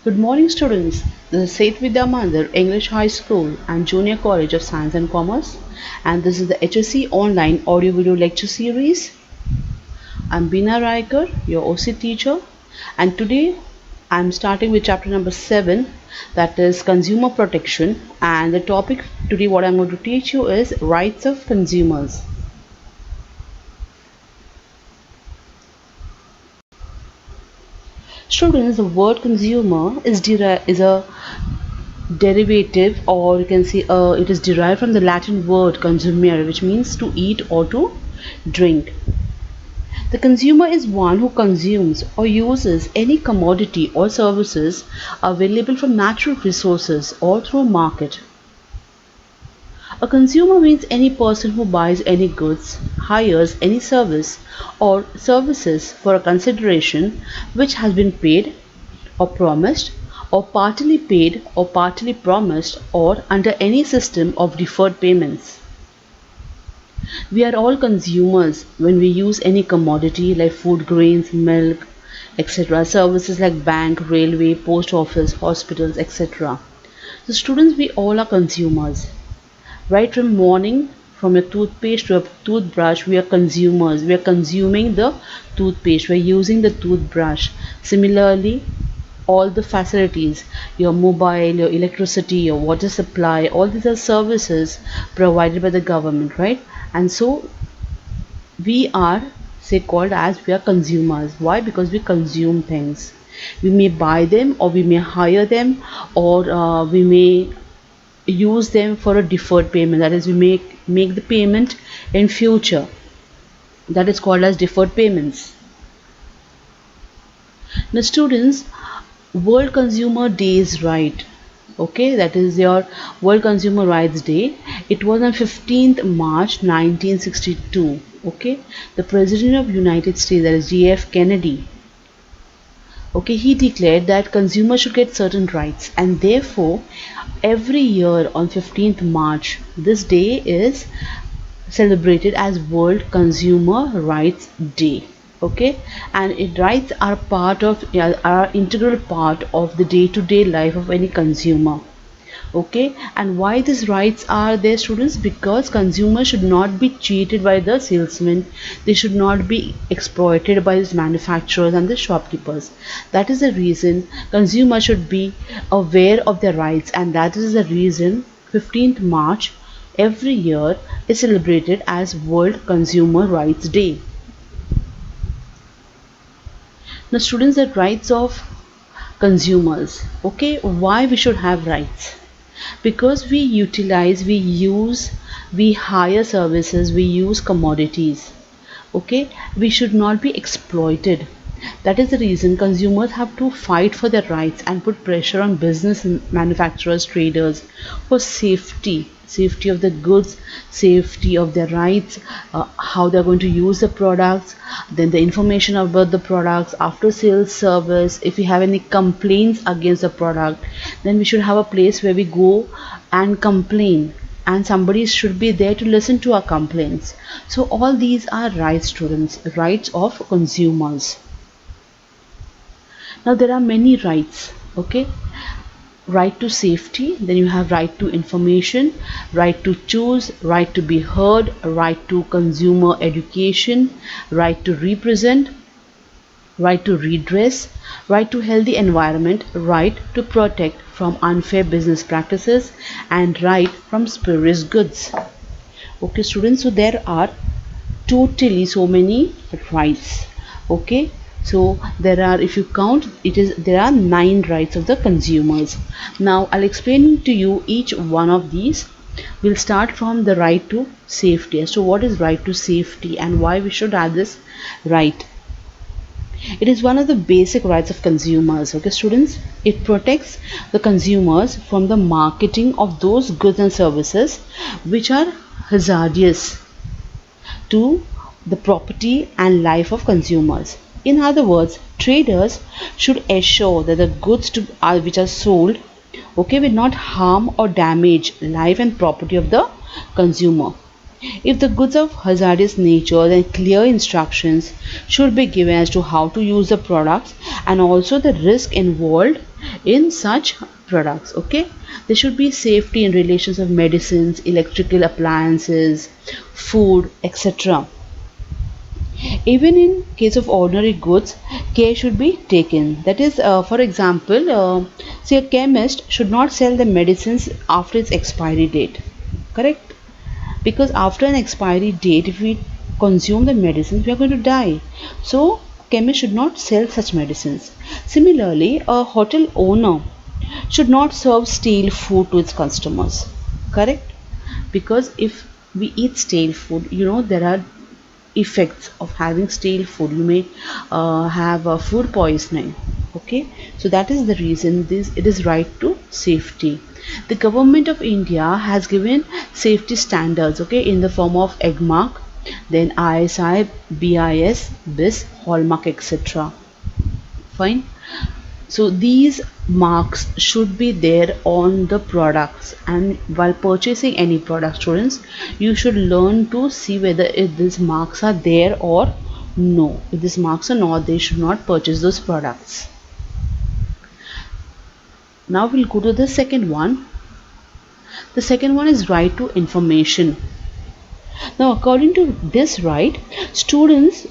Good morning, students. This is Seth Vidya Mandir, English High School and Junior College of Science and Commerce, and this is the HSC Online Audio Video Lecture Series. I'm Bina Raikar, your OC teacher, and today I'm starting with chapter number 7, that is Consumer Protection. And the topic today, what I'm going to teach you is Rights of Consumers. Students, the word consumer is a derivative, or you can say it is derived from the Latin word consumere, which means to eat or to drink. The consumer is one who consumes or uses any commodity or services available from natural resources or through a market. A consumer means any person who buys any goods, hires any service or services for a consideration which has been paid or promised, or partly paid or partly promised, or under any system of deferred payments. We are all consumers when we use any commodity like food grains, milk, etc., services like bank, railway, post office, hospitals, etc. So students, we all are consumers. Right from morning, from your toothpaste to a toothbrush, we are consumers. We are consuming the toothpaste. We are using the toothbrush. Similarly, all the facilities, your mobile, your electricity, your water supply, all these are services provided by the government, right? And so we are, say, called as we are consumers. Why? Because we consume things. We may buy them, or we may hire them, or we may use them for a deferred payment, that is we make the payment in future, that is called as deferred payments. Now students, World Consumer Day is right. Okay, that is your World Consumer Rights Day. It was on 15th March 1962. Okay, the President of United States, that is JF Kennedy, okay, he declared that consumers should get certain rights, and therefore every year on 15th March this day is celebrated as World Consumer Rights Day. Okay, and it rights are part of, are integral part of the day-to-day life of any consumer. Okay, and why these rights are there, students? Because consumers should not be cheated by the salesmen, they should not be exploited by the manufacturers and the shopkeepers. That is the reason consumers should be aware of their rights, and that is the reason 15th March every year is celebrated as World Consumer Rights Day. Now students, the rights of consumers. Okay, why we should have rights? Because we utilize, we use, we hire services, we use commodities. Okay, we should not be exploited. That is the reason consumers have to fight for their rights and put pressure on business manufacturers, traders, for safety of the goods, safety of their rights, how they're going to use the products, then the information about the products, after sales service. If we have any complaints against the product, then we should have a place where we go and complain, and somebody should be there to listen to our complaints. So all these are rights, students, rights of consumers. Now there are many rights. Okay, right to safety, then you have right to information, right to choose, right to be heard, right to consumer education, right to represent, right to redress, right to healthy environment, right to protect from unfair business practices, and right from spurious goods. Okay students, so there are totally so many rights. Okay, so there are, if you count, it is, there are 9 rights of the consumers. Now I'll explain to you each one of these. We'll start from the right to safety. So what is right to safety and why we should have this right? It is one of the basic rights of consumers. Okay students, it protects the consumers from the marketing of those goods and services which are hazardous to the property and life of consumers. In other words, traders should ensure that the goods which are sold, okay, will not harm or damage life and property of the consumer. If the goods are of hazardous nature, then clear instructions should be given as to how to use the products and also the risk involved in such products. Okay, there should be safety in relations of medicines, electrical appliances, food, etc. Even in case of ordinary goods, care should be taken. That is, for example, say a chemist should not sell the medicines after its expiry date. Correct? Because after an expiry date, if we consume the medicines, we are going to die. So, chemist should not sell such medicines. Similarly, a hotel owner should not serve stale food to its customers. Correct? Because if we eat stale food, there are effects of having stale food. You may have food poisoning. Okay, so that is the reason this it is right to safety. The government of India has given safety standards, okay, in the form of egg mark, then ISI, BIS, BIS, hallmark, etc. Fine. So these marks should be there on the products, and while purchasing any product, students, you should learn to see whether if these marks are there or no. If these marks are not, they should not purchase those products. Now we'll go to the second one. The second one is right to information. Now, according to this right, students,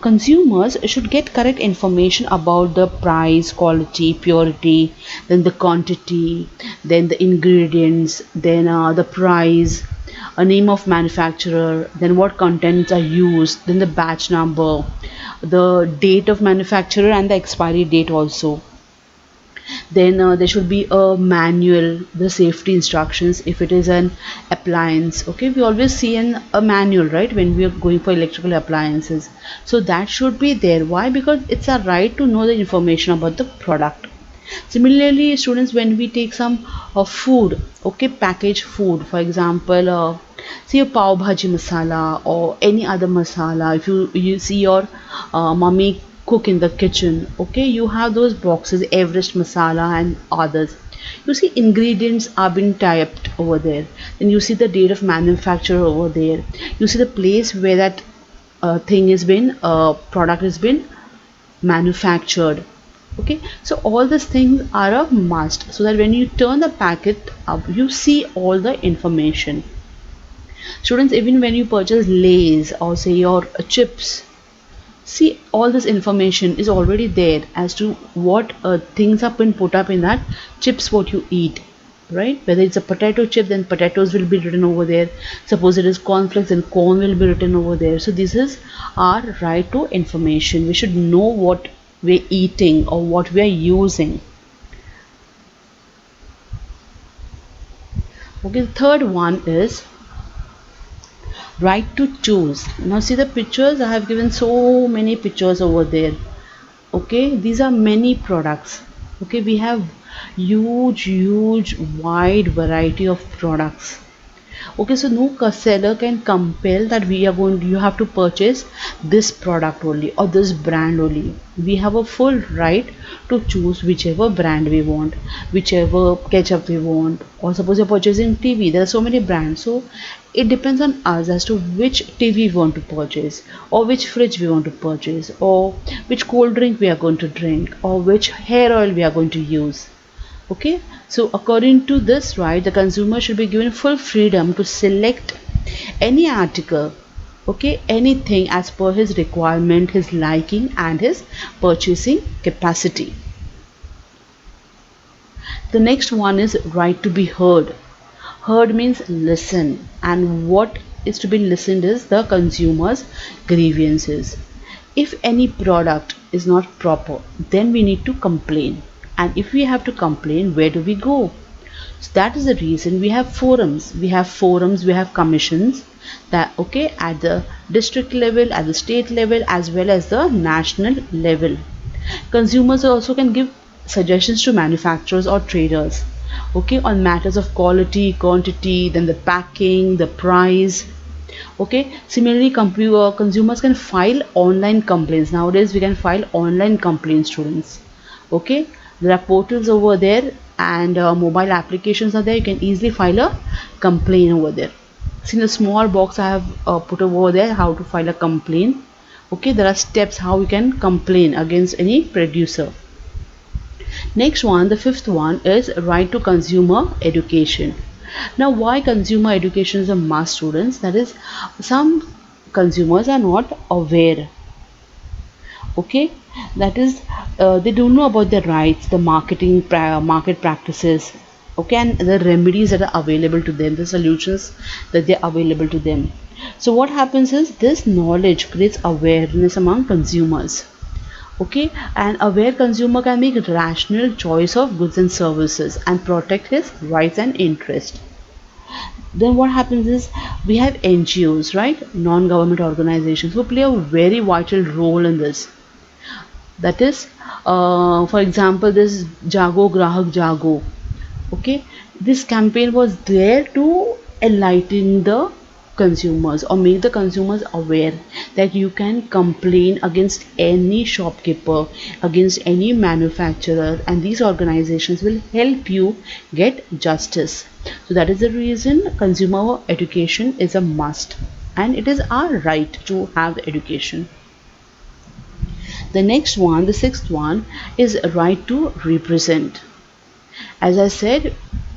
consumers should get correct information about the price, quality, purity, then the quantity, then the ingredients, then the price, a name of manufacturer, then what contents are used, then the batch number, the date of manufacturer and the expiry date also. Then there should be a manual, the safety instructions if it is an appliance. Okay, we always see a manual, right, when we are going for electrical appliances. So that should be there. Why? Because it's our right to know the information about the product. Similarly, students, when we take some food, okay, packaged food, for example, say a pav bhaji masala or any other masala, if you see your mummy cook in the kitchen, okay, you have those boxes, Everest masala and others. You see ingredients are being typed over there. Then you see the date of manufacture over there. You see the place where that thing has been product has been manufactured. Okay, so all these things are a must, so that when you turn the packet up, you see all the information. Students, even when you purchase Lays or say your chips, see all this information is already there as to what things have been put up in that chips what you eat, right? Whether it's a potato chip, then potatoes will be written over there. Suppose it is cornflakes, then corn will be written over there. So this is our right to information. We should know what we're eating or what we are using. Okay, the third one is right to choose. Now see the pictures, I have given so many pictures over there. Okay, these are many products. Okay, we have huge wide variety of products. Okay, so no seller can compel that we are going, you have to purchase this product only or this brand only. We have a full right to choose whichever brand we want, whichever ketchup we want. Or suppose you're purchasing TV, there are so many brands, so it depends on us as to which TV we want to purchase, or which fridge we want to purchase, or which cold drink we are going to drink, or which hair oil we are going to use. Okay, so according to this right, the consumer should be given full freedom to select any article, okay, anything as per his requirement, his liking and his purchasing capacity. The next one is right to be heard. Heard means listen, and what is to be listened is the consumer's grievances. If any product is not proper, then we need to complain. And if we have to complain, where do we go? So that is the reason we have forums. We have commissions that, okay, at the district level, at the state level, as well as the national level. Consumers also can give suggestions to manufacturers or traders, okay, on matters of quality, quantity, then the packing, the price. Okay, similarly, consumers can file online complaints. Nowadays, we can file online complaints, students. Okay, there are portals over there, and mobile applications are there. You can easily file a complaint over there. See, in the small box I have put over there how to file a complaint. Okay, there are steps how we can complain against any producer. Next one, the fifth one is right to consumer education. Now, why consumer education is a must, students? That is, some consumers are not aware. Okay, that is, they don't know about their rights, the market practices. Okay, and the remedies that are available to them, the solutions that they are available to them. So, what happens is this knowledge creates awareness among consumers. Okay, an aware consumer can make rational choice of goods and services and protect his rights and interest. Then what happens is we have NGOs, right, non-government organizations, who play a very vital role in this. That is, for example, this Jago Grahak Jago. Okay, this campaign was there to enlighten the consumers or make the consumers aware that you can complain against any shopkeeper, against any manufacturer, and these organizations will help you get justice. So that is the reason consumer education is a must, and it is our right to have education. The next one, the sixth one, is right to represent. As I said,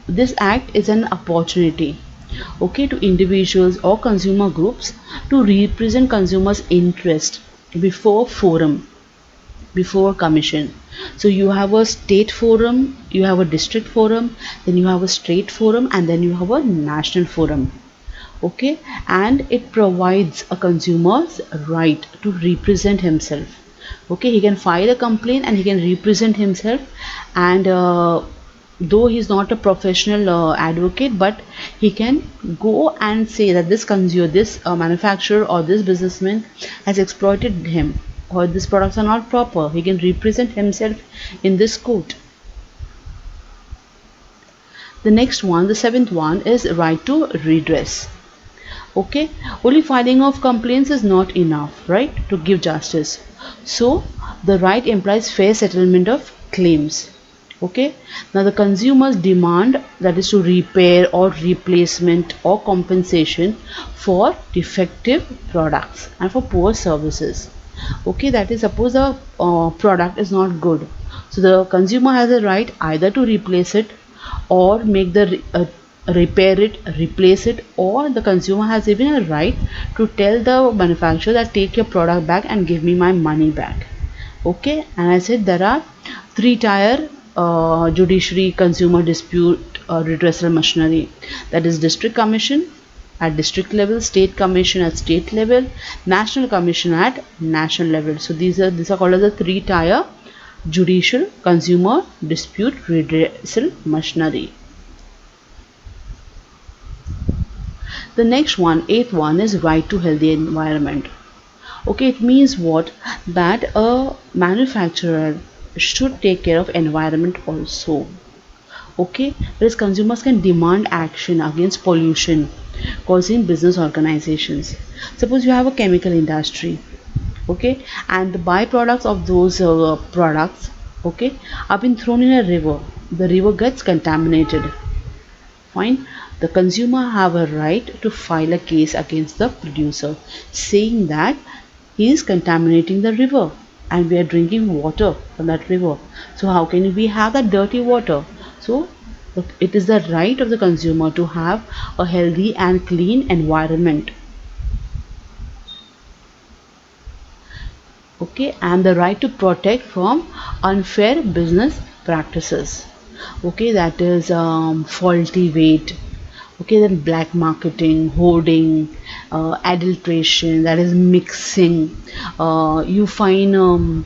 this act is an opportunity, okay, to individuals or consumer groups to represent consumers' interest before forum, before commission. So you have a state forum, you have a district forum, then you have a state forum, and then you have a national forum. Okay, and it provides a consumer's right to represent himself. Okay, he can file a complaint and he can represent himself, and though he's not a professional advocate, but he can go and say that this consumer, this manufacturer or this businessman has exploited him, or these products are not proper. He can represent himself in this court. The next one, the seventh one, is right to redress. Okay, only filing of complaints is not enough, right, to give justice. So the right implies fair settlement of claims. Okay, now the consumers demand, that is to repair or replacement or compensation for defective products and for poor services. Okay, that is, suppose the product is not good, so the consumer has a right either to replace it or make the repair it, replace it, or the consumer has even a right to tell the manufacturer that take your product back and give me my money back. Okay, and I said there are three tier judiciary consumer dispute redressal machinery, that is district commission at district level, state commission at state level, national commission at national level. So these are called as the three tier judicial consumer dispute redressal machinery. The next one, eighth one, is right to healthy environment. Okay, it means what? That a manufacturer should take care of environment also. Okay, whereas consumers can demand action against pollution causing business organizations. Suppose you have a chemical industry, okay, and the byproducts of those products, okay, are being thrown in a river. The river gets contaminated. Fine. The consumer have a right to file a case against the producer, saying that he is contaminating the river and we are drinking water from that river. So how can we have that dirty water? So it is the right of the consumer to have a healthy and clean environment. Okay, and the right to protect from unfair business practices. Okay, that is faulty weight. Okay, then black marketing, hoarding, adulteration, that is mixing. You find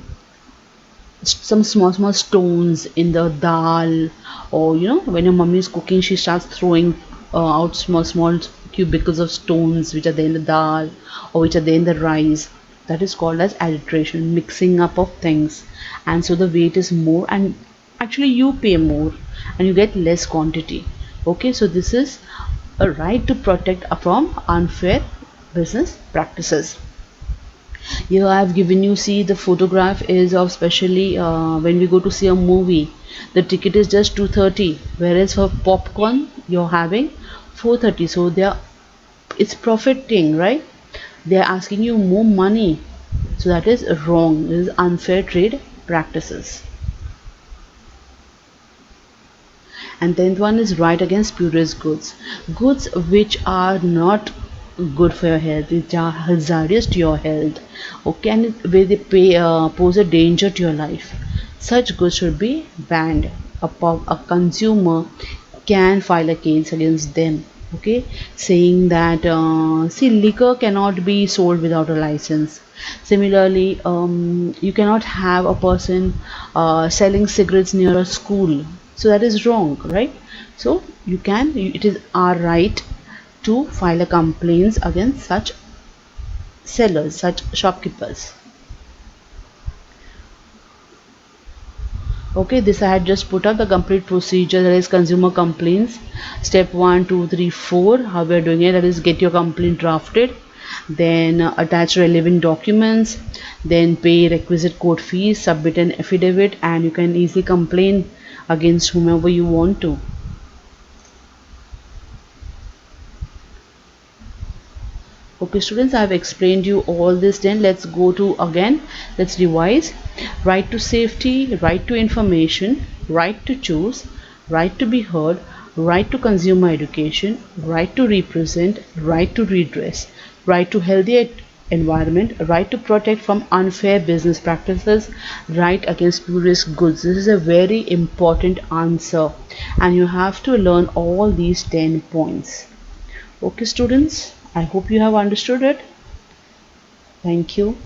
some small stones in the dal, or when your mummy is cooking, she starts throwing out small cubicles of stones which are there in the dal or which are there in the rice. That is called as adulteration, mixing up of things, and so the weight is more, and actually you pay more and you get less quantity. Okay, so this is a right to protect from unfair business practices. Here I have given you, see, the photograph is of, specially when we go to see a movie, the ticket is just 230, whereas for popcorn you're having 430. So they are, it's profiting, right? They are asking you more money. So that is wrong. This is unfair trade practices. And then one is right against spurious goods, goods which are not good for your health, which are hazardous to your health, okay, and where they pose a danger to your life. Such goods should be banned. A consumer can file a case against them, okay, saying that see, liquor cannot be sold without a license. Similarly, you cannot have a person selling cigarettes near a school, so that is wrong, right? So you can, it is our right to file a complaints against such sellers, such shopkeepers. Okay, this I had just put up the complete procedure, that is consumer complaints. Step 1, 2, 3, 4. How we are doing it, that is get your complaint drafted, then attach relevant documents, then pay requisite court fees, submit an affidavit, and you can easily complain against whomever you want to. Okay students, I have explained you all this. Then let's go to again, let's revise. Right to safety, right to information, right to choose, right to be heard, right to consumer education, right to represent, right to redress, right to healthy environment, right to protect from unfair business practices, right against spurious goods. This is a very important answer, and you have to learn all these 10 points. Okay students, I hope you have understood it. Thank you.